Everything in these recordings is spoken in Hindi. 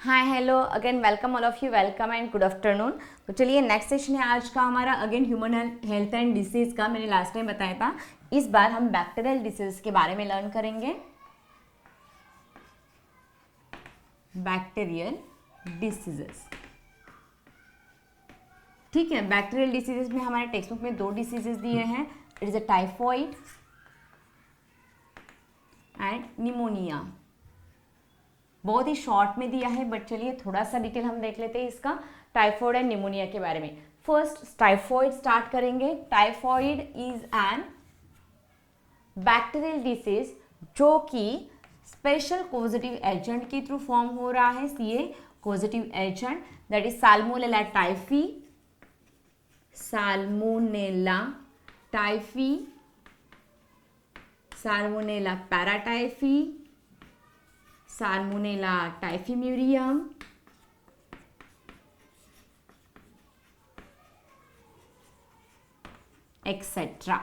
Hi hello again, welcome all of you, welcome and good afternoon. तो चलिए नेक्स्ट सेशन है आज का हमारा again human health and disease का। मैंने लास्ट टाइम बताया था, इस बार हम बैक्टीरियल डिसीज के बारे में लर्न करेंगे। बैक्टीरियल डिसीजेस, ठीक है। बैक्टीरियल डिसीजेस में हमारे टेक्स्ट बुक में दो डिसीजेस दिए हैं, it is a typhoid and pneumonia. बहुत ही शॉर्ट में दिया है, बट चलिए थोड़ा सा डिटेल हम देख लेते हैं इसका, टाइफॉइड एंड निमोनिया के बारे में। फर्स्ट टाइफॉइड स्टार्ट करेंगे। Typhoid is an bacterial disease जो कि स्पेशल पॉजिटिव एजेंट के थ्रू फॉर्म हो रहा है। CA positive agent that is Salmonella typhi, Salmonella typhi, Salmonella paratyphi, Salmonella typhimurium, etcetera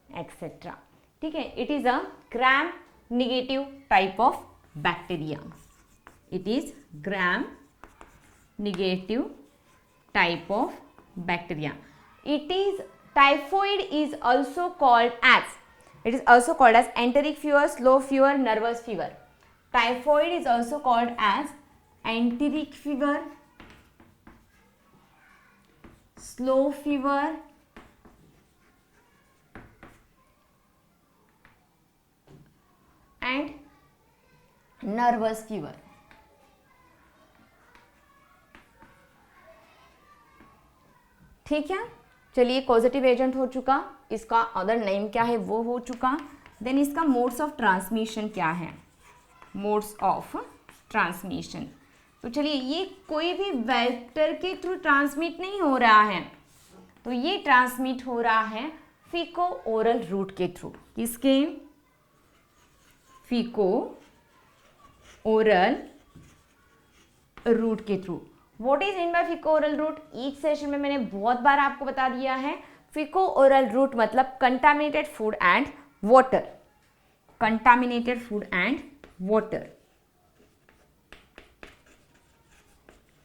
etcetera, ठीक है। It is a gram negative type of bacteria. It is gram negative type of bacteria. It is typhoid is also called as, it is also called as enteric fever, slow fever, nervous fever. Typhoid is also called as enteric fever, slow fever, and nervous fever. ठीक है, चलिए पॉजिटिव एजेंट हो चुका, इसका अदर नेम क्या है वो हो चुका। देन इसका मोड्स ऑफ ट्रांसमिशन क्या है, मोड्स ऑफ ट्रांसमिशन। तो चलिए ये कोई भी वेक्टर के थ्रू ट्रांसमिट नहीं हो रहा है, तो ये ट्रांसमिट हो रहा है फीको ओरल रूट के थ्रू। किसके? फीको ओरल रूट के through. What is mean by faeco oral route? Each session में मैंने बहुत बार आपको बता दिया है, फीको ओरल रूट मतलब contaminated food and water, contaminated food and water,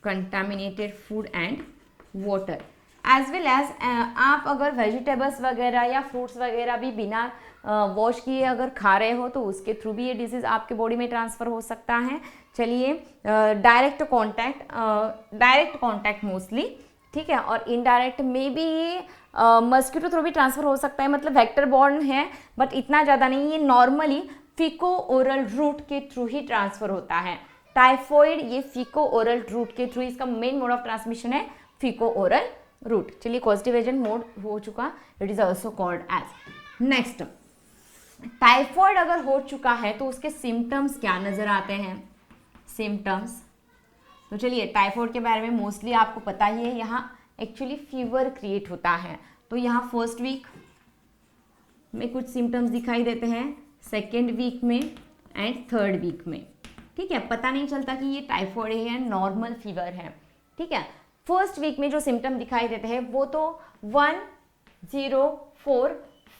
contaminated food and water as well as आप अगर वेजिटेबल्स वगैरह या फ्रूट्स वगैरह भी बिना वॉश किए अगर खा रहे हो तो उसके थ्रू भी ये डिजीज़ आपके बॉडी में ट्रांसफ़र हो सकता है। चलिए डायरेक्ट कांटेक्ट मोस्टली, ठीक है, और इनडायरेक्ट में भी ये मस्किटो थ्रू भी ट्रांसफ़र हो सकता है, मतलब वेक्टर बॉर्न है बट इतना ज़्यादा नहीं। ये नॉर्मली फीको ओरल रूट के थ्रू ही ट्रांसफ़र होता है। टाइफॉइड ये फीको ओरल रूट के थ्रू, इसका मेन मोड ऑफ ट्रांसमिशन है फीको ओरल रूट। चलिए पॉजिटिव एजेंट मोड हो चुका, it is also called as. Next, typhoid अगर हो चुका है तो उसके सिम्टम्स क्या नजर आते हैं? सिम्टम्स, तो चलिए टाइफॉइड के बारे में मोस्टली आपको पता ही है, यहाँ एक्चुअली फीवर क्रिएट होता है। तो यहाँ फर्स्ट वीक में कुछ सिम्टम्स दिखाई देते हैं, सेकेंड वीक में एंड थर्ड वीक में, ठीक है। पता नहीं चलता कि ये टाइफॉइड है या नॉर्मल फीवर है, ठीक है। फर्स्ट वीक में जो सिम्टम दिखाई देते हैं वो तो 104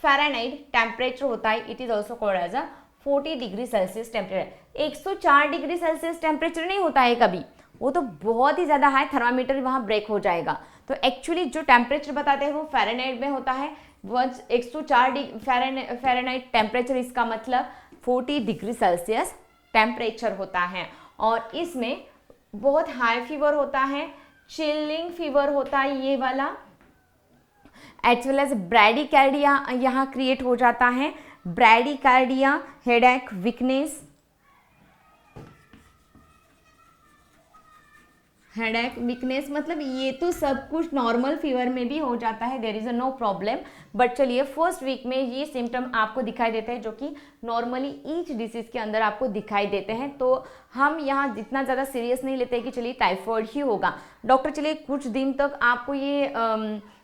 फ़ारेनहाइट टेम्परेचर होता है। It is also called as a 40 degree Celsius temperature. 104 degree Celsius temperature नहीं होता है कभी, वो तो बहुत ही ज़्यादा हाई, थर्मामीटर वहाँ ब्रेक हो जाएगा। तो एक्चुअली जो टेम्परेचर बताते हैं वो फ़ारेनहाइट में होता है। 104 फ़ारेनहाइट टेम्परेचर, इसका मतलब 40 डिग्री सेल्सियस टेम्परेचर होता है। और इसमें बहुत हाई फीवर होता है, चिलिंग फीवर होता है ये वाला, एज वेल एज ब्रैडीकार्डिया यहाँ क्रिएट हो जाता है। Bradycardia, headache, weakness, headache, weakness, मतलब ये तो सब कुछ नॉर्मल फीवर में भी हो जाता है, there is a no problem. But चलिए फर्स्ट वीक में ये सिम्टम आपको दिखाई देते हैं जो कि नॉर्मली ईच डिसीज के अंदर आपको दिखाई देते हैं। तो हम यहाँ जितना ज़्यादा सीरियस नहीं लेते कि चलिए टाइफॉइड ही होगा। डॉक्टर चलिए कुछ दिन तक आपको ये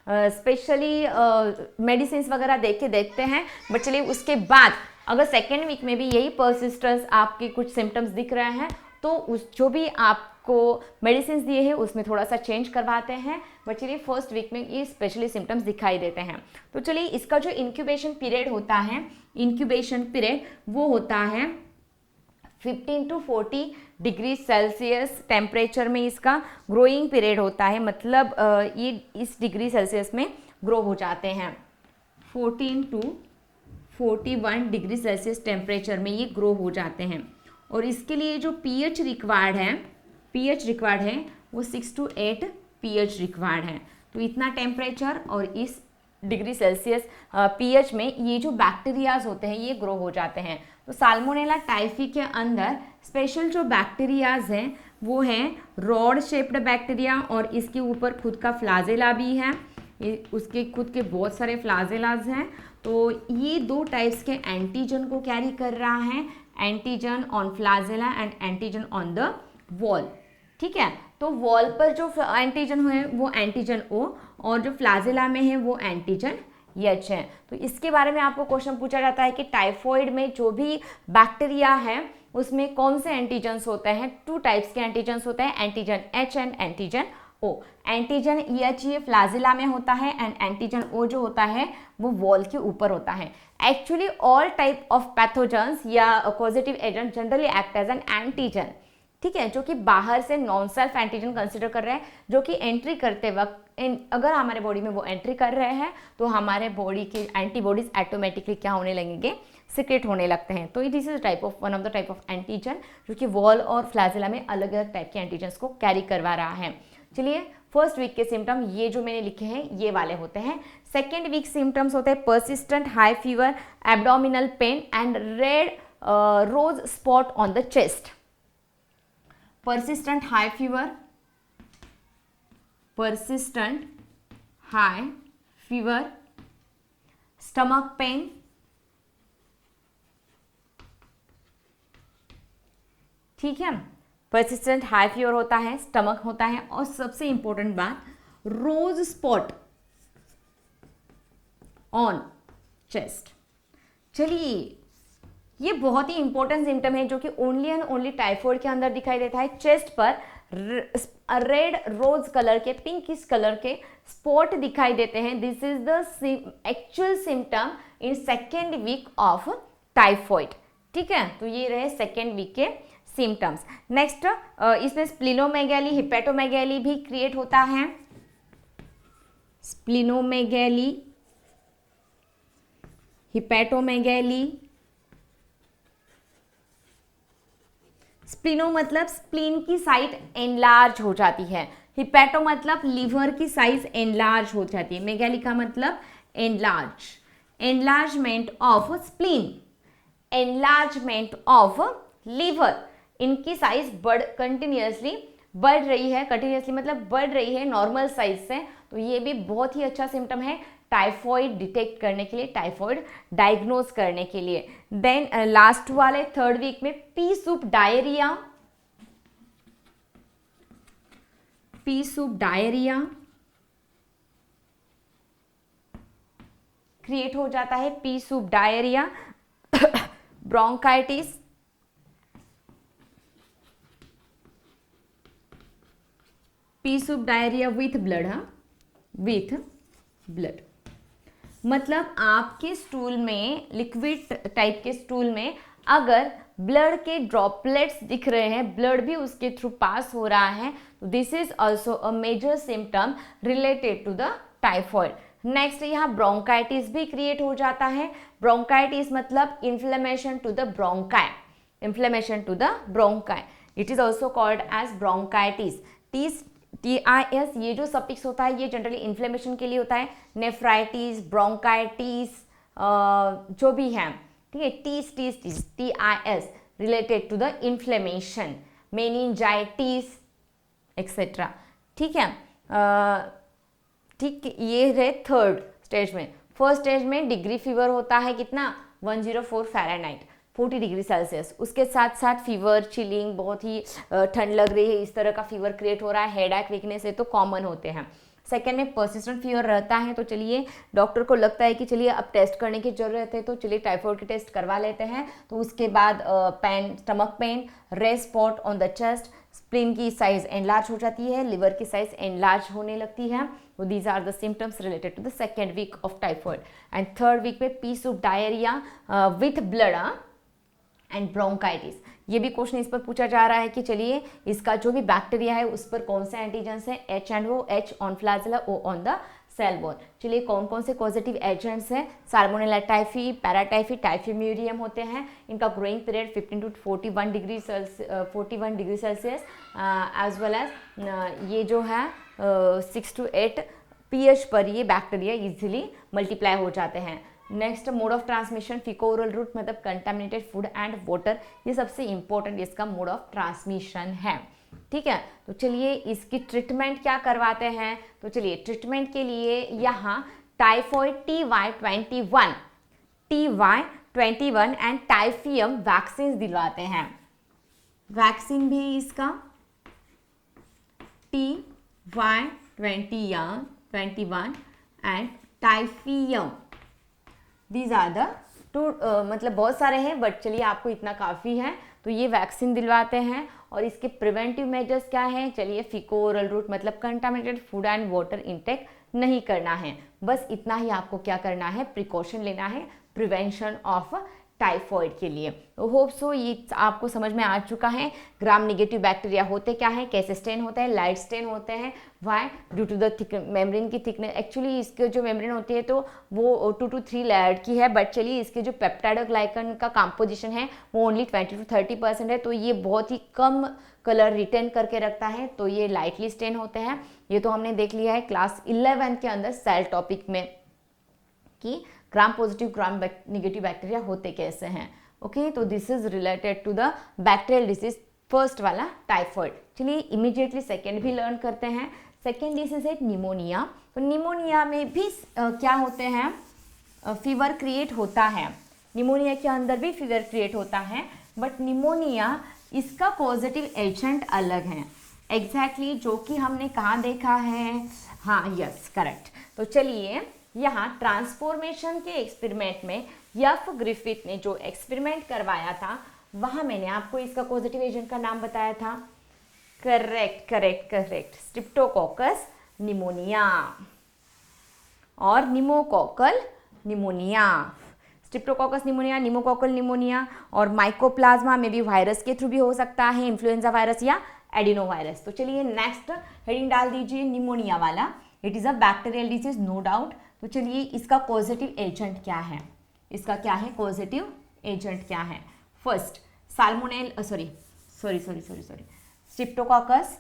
स्पेशली मेडिसिन वगैरह दे के देखते हैं, बट चलिए उसके बाद अगर सेकेंड वीक में भी यही परसिस्टेंस आपके कुछ सिम्टम्स दिख रहे हैं तो उस जो भी आपको मेडिसिन दिए हैं उसमें थोड़ा सा चेंज करवाते हैं। बट चलिए फर्स्ट वीक में ये स्पेशली सिम्टम्स दिखाई देते हैं। तो चलिए इसका जो इंक्यूबेशन पीरियड होता है, इंक्यूबेशन पीरियड वो होता है 15 to 40 डिग्री सेल्सियस टेम्परेचर में इसका ग्रोइंग पीरियड होता है, मतलब ये इस डिग्री सेल्सियस में ग्रो हो जाते हैं। 14 to 41 डिग्री सेल्सियस टेम्परेचर में ये ग्रो हो जाते हैं। और इसके लिए जो पीएच रिक्वायर्ड है वो 6 to 8 पीएच रिक्वायर्ड है। तो इतना टेम्परेचर और इस डिग्री सेल्सियस पीएच में ये जो बैक्टीरियाज होते हैं ये ग्रो हो जाते हैं। तो साल्मोनेला टाइफी के अंदर स्पेशल जो बैक्टीरियाज हैं वो हैं रॉड शेप्ड बैक्टीरिया, और इसके ऊपर खुद का फ्लाजेला भी है, उसके खुद के बहुत सारे फ्लाजेलाज हैं। तो ये दो टाइप्स के एंटीजन को कैरी कर रहा है, antigen on flagella and antigen on the wall. ठीक है, तो वॉल पर जो एंटीजन है वो एंटीजन ओ, और जो फ्लाजेला में है वो एंटीजन एच है। तो इसके बारे में आपको क्वेश्चन पूछा जाता है कि टाइफॉइड में जो भी बैक्टीरिया है उसमें कौन से एंटीजन्स होते हैं। 2 टाइप्स के एंटीजन्स होते हैं, antigen H and antigen O. Antigen H ये फ्लाजेला में होता है एंड एंटीजन ओ जो होता है वो वॉल के ऊपर होता है। Actually all type of pathogens या positive agent generally act as an antigen, ठीक है, जो कि बाहर से नॉन सेल्फ एंटीजन कंसिडर कर रहे हैं, जो कि एंट्री करते वक्त अगर हमारे बॉडी में वो एंट्री कर रहे हैं तो हमारे बॉडी के एंटीबॉडीज ऑटोमेटिकली क्या होने लगेंगे, सिक्रेट होने लगते हैं। तो this is one of the type of antigen जो कि वॉल और फ्लाजेला में अलग अलग टाइप के एंटीजन्स को कैरी करवा रहा है। चलिए, फर्स्ट वीक के सिम्टम ये जो मैंने लिखे हैं ये वाले होते हैं। सेकेंड वीक सिम्टम्स होते हैं persistent high fever, abdominal pain and red rose spot on the chest. persistent high fever, stomach pain, ठीक है, persistent high fever होता है, स्टमक होता है, और सबसे इंपॉर्टेंट बात रोज स्पॉट ऑन चेस्ट। चलिए, ये बहुत ही इंपॉर्टेंट सिम्टम है जो कि ओनली एंड ओनली टाइफॉइड के अंदर दिखाई देता है। चेस्ट पर रेड रोज कलर के, पिंकिश कलर के स्पॉट दिखाई देते हैं। This is the actual symptom in second week of typhoid. ठीक है, तो ये रहे सेकेंड वीक के सिम्टम्स। नेक्स्ट, इसमें स्प्लिनोमेगैली, हिपेटोमेगैली भी क्रिएट होता है। Splenomegaly, hepatomegaly. स्प्लिनो मतलब स्प्लीन की साइज एनलार्ज हो जाती है, हिपेटो मतलब लीवर की साइज एनलार्ज हो जाती है, मेगैली का मतलब enlarge, enlargement of spleen, enlargement of liver, इनकी साइज कंटिन्यूसली बढ़ रही है, कंटिन्यूसली मतलब बढ़ रही है नॉर्मल साइज से। तो ये भी बहुत ही अच्छा सिम्टम है टाइफॉइड डिटेक्ट करने के लिए, टाइफॉइड डायग्नोज करने के लिए। देन लास्ट वाले थर्ड वीक में pea soup diarrhoea, P soup diarrhoea create हो जाता है, P soup diarrhoea. Bronchitis, P soup diarrhoea with blood, with blood मतलब आपके स्टूल में, लिक्विड टाइप के स्टूल में अगर ब्लड के ड्रॉपलेट्स दिख रहे हैं, ब्लड भी उसके थ्रू पास हो रहा है, तो this is also a major symptom related to the typhoid. Next, यहाँ ब्रोंकाइटिस भी क्रिएट हो जाता है। ब्रोंकाइटिस मतलब inflammation to the bronchi, inflammation to the bronchi, it is also called as bronchitis. TIS ये जो सफिक्स होता है ये जनरली इन्फ्लेमेशन के लिए होता है। नेफ्राइटिस, ब्रोंकाइटिस जो भी है, ठीक है, TIS related to the inflammation, meningitis etcetera. ठीक है, ठीक, ये रहे थर्ड स्टेज में। फर्स्ट स्टेज में डिग्री फीवर होता है कितना, 104 फ़ारेनहाइट, 40 डिग्री सेल्सियस। उसके साथ साथ फीवर, चिलिंग, बहुत ही ठंड लग रही है, इस तरह का फीवर क्रिएट हो रहा है, हेडेक, वीकनेस है तो कॉमन होते हैं। सेकेंड में पर्सिस्टेंट फीवर रहता है, तो चलिए डॉक्टर को लगता है कि चलिए अब टेस्ट करने की ज़रूरत है, तो चलिए टाइफॉइड के टेस्ट करवा लेते हैं। तो उसके बाद pain, stomach pain, red spot on the chest, spleen की साइज एनलार्ज हो जाती है, लिवर की साइज एनलार्ज होने लगती है। तो these are the symptoms related to the second week of typhoid. And third week में pea soup diarrhoea with blood and bronchitis. ये भी क्वेश्चन इस पर पूछा जा रहा है कि चलिए इसका जो भी बैक्टीरिया है उस पर कौन से एंटीजेंस है, H and O, H on flagella, O on the cell wall. चलिए कौन कौन से पॉजिटिव एजेंट्स हैं, साल्मोनेला टाइफी, पैराटाइफी, टाइफीम्यूरियम होते हैं। इनका growing period 15 to 41 degree Celsius as well as ये जो है 6 to 8 pH पर ये बैक्टीरिया इजीली मल्टीप्लाई हो जाते हैं। Next mode of transmission, faeco oral route मतलब कंटामिनेटेड फूड एंड वाटर, ये सबसे इंपॉर्टेंट इसका मोड ऑफ ट्रांसमिशन है। ठीक है, तो चलिए इसकी ट्रीटमेंट क्या करवाते हैं। तो चलिए ट्रीटमेंट के लिए यहाँ typhoid TY21 and Typhim vaccine दिलवाते हैं। वैक्सीन भी इसका TY21 and Typhim, these are the two, मतलब बहुत सारे हैं बट चलिए आपको इतना काफ़ी है। तो ये वैक्सीन दिलवाते हैं और इसके प्रिवेंटिव मेजर्स क्या हैं। चलिए फीको ओरल रूट मतलब contaminated food and water intake नहीं करना है, बस इतना ही आपको क्या करना है, प्रिकॉशन लेना है प्रिवेंशन ऑफ टाइफॉइड के लिए। तो होप सो ये आपको समझ में आ चुका है। ग्राम नेगेटिव बैक्टीरिया होते क्या है, कैसे स्टेन होता है, लाइट स्टेन होते हैं। Why, due to the thick membrane की थिकनेस। एक्चुअली इसके जो मेम्ब्रेन होती है तो वो 2 to 3 लेयर की है, बट चलिए इसके जो पेप्टाइडोग्लाइकन का कंपोजिशन है वो ओनली 20 to 30% है, तो ये बहुत ही कम कलर रिटेन करके रखता है, तो ये लाइटली स्टेन होते हैं। ये तो हमने देख लिया है क्लास 11 के अंदर सेल टॉपिक में कि gram positive gram negative bacteria होते कैसे हैं। ओके, तो this is related to the bacterial disease, first वाला टाइफॉइड। चलिए इमीडिएटली सेकेंड भी लर्न करते हैं। सेकेंड डिसीज है निमोनिया। तो निमोनिया में भी क्या होते हैं, फीवर क्रिएट होता है। निमोनिया के अंदर भी फीवर क्रिएट होता है, बट निमोनिया इसका पॉजिटिव एजेंट अलग है। एग्जैक्टली जो कि हमने कहाँ देखा है, हाँ यस करेक्ट। तो चलिए यहाँ ट्रांसफॉर्मेशन के एक्सपेरिमेंट में यफ ग्रिफिथ ने जो एक्सपेरिमेंट करवाया था वहाँ मैंने आपको इसका पॉजिटिव एजेंट का नाम बताया था। करेक्ट, स्ट्रिप्टोकोकस निमोनिया और pneumococcal pneumonia. Streptococcus pneumonia, pneumococcal pneumonia और माइकोप्लाज्मा में भी वायरस के थ्रू भी हो सकता है, इन्फ्लुएंजा वायरस या एडिनो वायरस। तो चलिए नेक्स्ट हेडिंग डाल दीजिए निमोनिया वाला। It is a bacterial disease no doubt. तो चलिए इसका पॉजिटिव एजेंट क्या है, इसका क्या है पॉजिटिव एजेंट क्या है। फर्स्ट साल्मोनेल सॉरी स्ट्रिप्टोकोकस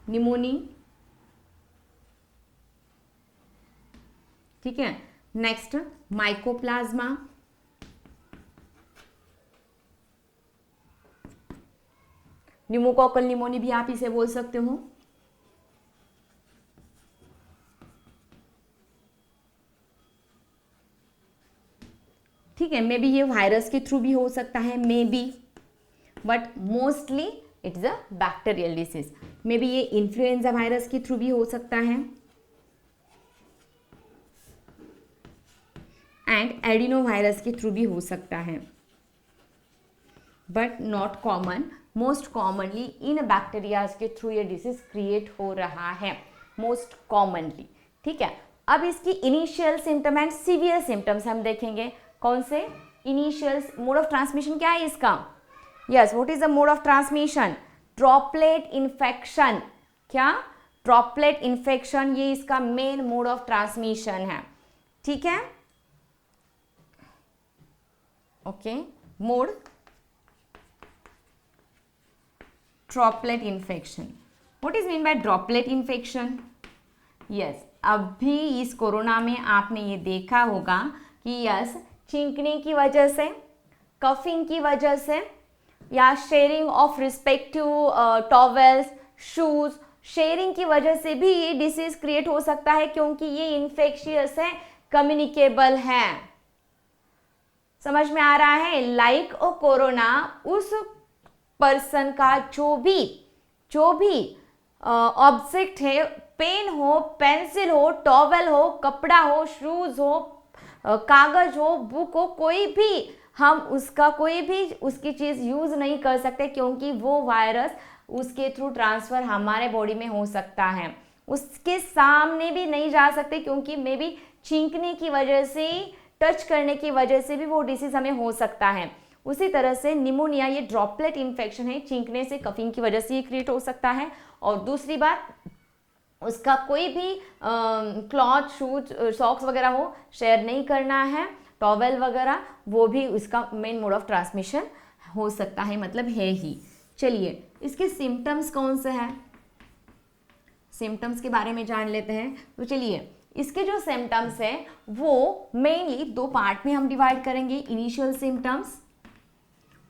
निमोनी, ठीक है। नेक्स्ट माइकोप्लाज्मा, न्यूमोकोकल निमोनी भी आप इसे बोल सकते हो। ठीक है, मे बी ये वायरस के थ्रू भी हो सकता है, may be, but mostly it is a bacterial disease. May be ये इन्फ्लुएंजा वायरस के थ्रू भी हो सकता है एंड एडिनो वायरस के थ्रू भी हो सकता है, but not common. Most commonly in bacterias के थ्रू ये डिसीज क्रिएट हो रहा है मोस्ट कॉमनली। ठीक है, अब इसकी initial symptom and severe symptoms हम देखेंगे। कौन से इनिशियल मोड ऑफ ट्रांसमिशन क्या है इसका, yes what is the mode of transmission, droplet infection. क्या, ड्रॉपलेट इन्फेक्शन, ये इसका मेन मोड ऑफ ट्रांसमिशन है। ठीक है, okay, mode droplet infection. What is mean bye droplet infection, yes अभी इस कोरोना में आपने ये देखा होगा कि यस छींकने की वजह से, कफिंग की वजह से या sharing of respective towels, shoes, sharing की वजह से भी ये डिसीज क्रिएट हो सकता है, क्योंकि ये इन्फेक्शियस है, कम्युनिकेबल है। समझ में आ रहा है, लाइक कोरोना उस पर्सन का जो भी ऑब्जेक्ट है, पेन हो, पेंसिल हो, टॉवेल हो, कपड़ा हो, शूज हो, कागज हो, बुक हो, कोई भी हम उसका कोई भी उसकी चीज़ यूज़ नहीं कर सकते, क्योंकि वो वायरस उसके थ्रू ट्रांसफ़र हमारे बॉडी में हो सकता है। उसके सामने भी नहीं जा सकते, क्योंकि मे बी छींकने की वजह से, टच करने की वजह से भी वो डिसीज हमें हो सकता है। उसी तरह से निमोनिया ये ड्रॉपलेट इन्फेक्शन है, छींकने से कफिंग की वजह से ये क्रिएट हो सकता है। और दूसरी बात, उसका कोई भी क्लॉथ, शूज, सॉक्स वगैरह हो शेयर नहीं करना है, टॉवेल वगैरह, वो भी उसका मेन मोड ऑफ ट्रांसमिशन हो सकता है, मतलब है ही। चलिए इसके सिम्टम्स कौन से हैं, सिम्टम्स के बारे में जान लेते हैं। तो चलिए इसके जो सिम्टम्स हैं वो मेनली दो पार्ट में हम डिवाइड करेंगे, इनिशियल सिम्टम्स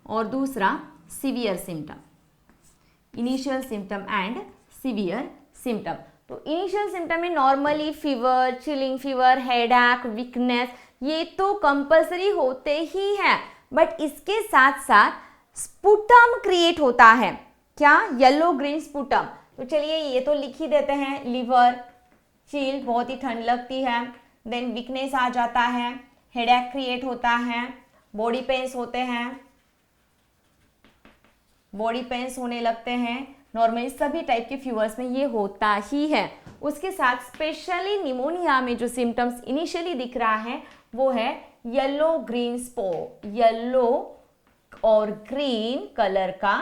और दूसरा severe symptom. Initial symptom and severe symptom. तो इनिशियल सिम्टम में normally fever, chilling fever, headache, weakness, ये तो कंपल्सरी होते ही हैं, बट इसके साथ साथ स्पुटम क्रिएट होता है। क्या? Yellow green sputum. तो चलिए ये तो लिख ही देते हैं, लिवर, चिल, बहुत ही ठंड लगती है, देन वीकनेस आ जाता है, हेडेक क्रिएट होता है, बॉडी पेन्स होते हैं, बॉडी पेन्स होने लगते हैं। नॉर्मली सभी टाइप के फीवर्स में ये होता ही है। उसके साथ स्पेशली निमोनिया में जो सिम्टम्स इनिशियली दिख रहा है वो है येलो ग्रीन स्पॉट, येलो और ग्रीन कलर का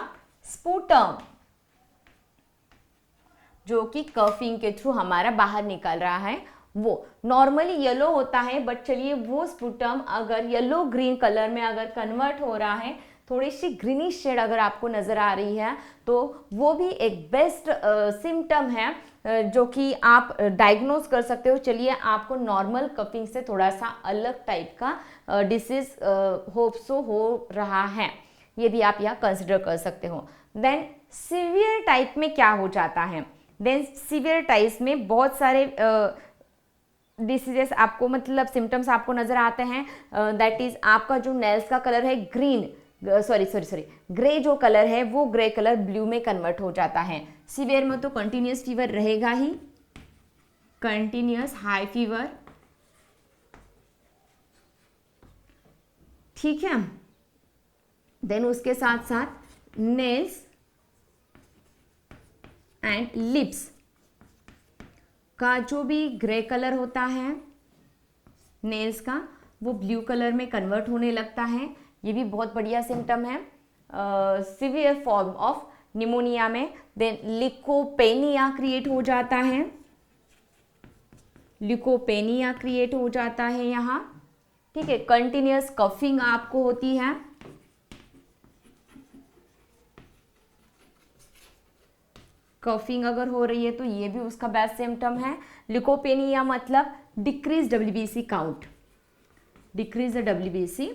स्पुटम, जो कि कफिंग के थ्रू हमारा बाहर निकल रहा है। वो नॉर्मली येलो होता है, बट चलिए वो स्पुटम अगर येलो ग्रीन कलर में अगर कन्वर्ट हो रहा है, थोड़ी सी ग्रीनिश शेड अगर आपको नज़र आ रही है, तो वो भी एक बेस्ट सिम्टम है जो कि आप डायग्नोज कर सकते हो। चलिए आपको नॉर्मल कफिंग से थोड़ा सा अलग टाइप का डिसीज होप्सो हो रहा है, ये भी आप यहाँ कंसिडर कर सकते हो। देन सीवियर टाइप में क्या हो जाता है? देन सीवियर टाइप्स में बहुत सारे डिसीजेस आपको, मतलब सिम्टम्स आपको नज़र आते हैं। दैट इज़ आपका जो नेल्स का कलर है ग्रीन, सॉरी ग्रे जो कलर है वो ग्रे कलर ब्लू में कन्वर्ट हो जाता है। सीवियर में तो कंटिन्यूस फीवर रहेगा ही, कंटिन्यूस हाई फीवर, ठीक है। देन उसके साथ साथ नेल्स एंड लिप्स का जो भी ग्रे कलर होता है नेल्स का, वो ब्लू कलर में कन्वर्ट होने लगता है। ये भी बहुत बढ़िया सिम्टम है सीवियर फॉर्म ऑफ निमोनिया में। देन लिकोपेनिया क्रिएट हो जाता है, लिकोपेनिया क्रिएट हो जाता है यहाँ, ठीक है। कंटिन्यूस कफिंग आपको होती है, कफिंग अगर हो रही है तो ये भी उसका बेस्ट सिम्टम है। लिकोपेनिया मतलब decrease WBC count, decrease the WBC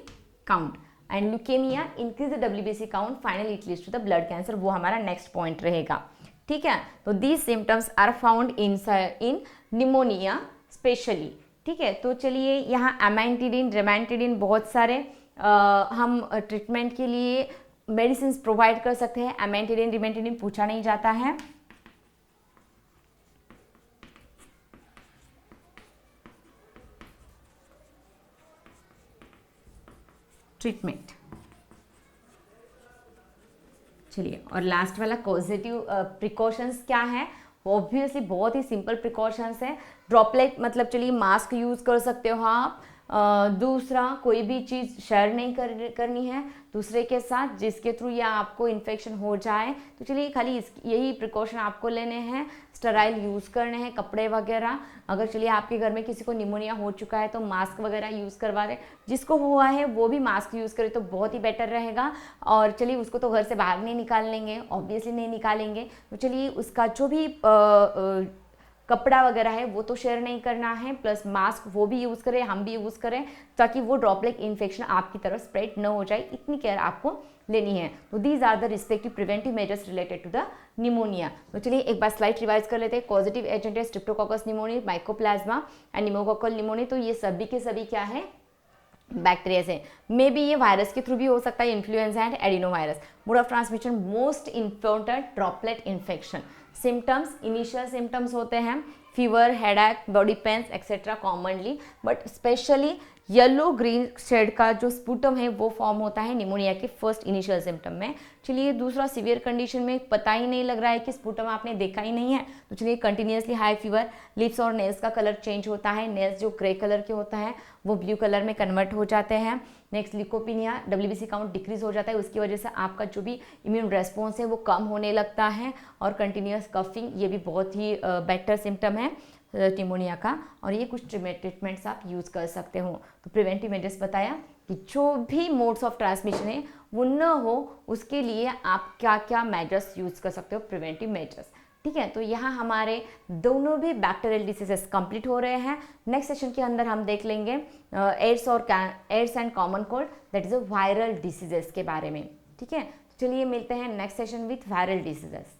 count, and leukaemia increase the WBC count, finally it leads to the blood cancer. वो हमारा नेक्स्ट पॉइंट रहेगा, ठीक है। तो these symptoms are found in pneumonia specially, ठीक है। तो चलिए यहाँ एमेंटिडिन, रेमेंटिडिन, बहुत सारे हम ट्रीटमेंट के लिए मेडिसिन प्रोवाइड कर सकते हैं। एमेंटिडिन, रिमेंटिडिन पूछा नहीं जाता है। ट्रीटमेंट, चलिए, और लास्ट वाला पॉजिटिव प्रिकॉशंस क्या है? ऑब्वियसली बहुत ही सिंपल प्रिकॉशंस है। ड्रॉपलेट मतलब चलिए मास्क यूज़ कर सकते हो आप। दूसरा, कोई भी चीज़ शेयर नहीं करनी है दूसरे के साथ जिसके थ्रू या आपको इन्फेक्शन हो जाए। तो चलिए खाली यही प्रिकॉशन आपको लेने हैं। स्टराइल यूज़ करने हैं कपड़े वगैरह। अगर चलिए आपके घर में किसी को निमोनिया हो चुका है तो मास्क वगैरह यूज़ करवा दें। जिसको हुआ है वो भी मास्क यूज़ करे तो बहुत ही बेटर रहेगा। और चलिए उसको तो घर से बाहर नहीं निकालेंगे, ऑब्वियसली नहीं निकालेंगे, तो चलिए उसका जो भी कपड़ा वगैरह है वो तो शेयर नहीं करना है, प्लस मास्क वो भी यूज़ करें, हम भी यूज़ करें, ताकि वो ड्रॉपलेट इन्फेक्शन आपकी तरफ स्प्रेड न हो जाए। इतनी केयर आपको लेनी है। तो these are the respective preventive measures related to the pneumonia. तो चलिए एक बार स्लाइड रिवाइज कर लेते हैं। पॉजिटिव एजेंट है streptococcus pneumonia, mycoplasma and pneumococcal pneumonia. तो ये सभी के सभी क्या है? बैक्टीरिया से। मे बी ये वायरस के थ्रू भी हो सकता है, influenza and adenovirus. Mode of transmission most important droplet infection. Symptoms, initial symptoms होते हैं fever, headache, body pens etcetera commonly, but specially yellow green shade का जो स्पुटम है वो फॉर्म होता है निमोनिया के फर्स्ट इनिशियल सिम्टम में। चलिए दूसरा, सीवियर कंडीशन में पता ही नहीं लग रहा है कि स्पुटम आपने देखा ही नहीं है, तो चलिए कंटिन्यूसली हाई फीवर, लिप्स और नेल्स का कलर चेंज होता है, नेल्स जो ग्रे कलर के होता है वो ब्लू कलर में कन्वर्ट हो जाते हैं। नेक्स्ट लिकोपिनिया, WBC काउंट डिक्रीज हो जाता है, उसकी वजह से आपका जो भी इम्यून रेस्पॉन्स है वो कम होने लगता है। और कंटिन्यूस कफिंग, ये भी बहुत ही बेटर सिम्टम है निमोनिया का, और ये कुछ ट्रीटमेंट्स आप यूज़ कर सकते हो। तो प्रिवेंटिव मेजर्स बताया कि जो भी मोड्स ऑफ ट्रांसमिशन है वो न हो, उसके लिए आप क्या क्या मेजर्स यूज़ कर सकते हो, प्रिवेंटिव मेजर्स। ठीक है, तो यहाँ हमारे दोनों भी बैक्टीरियल डिसीजेस कंप्लीट हो रहे हैं। नेक्स्ट सेशन के अंदर हम देख लेंगे AIDS and common cold, that is a viral diseases के बारे में। ठीक है, चलिए मिलते हैं next session with viral diseases.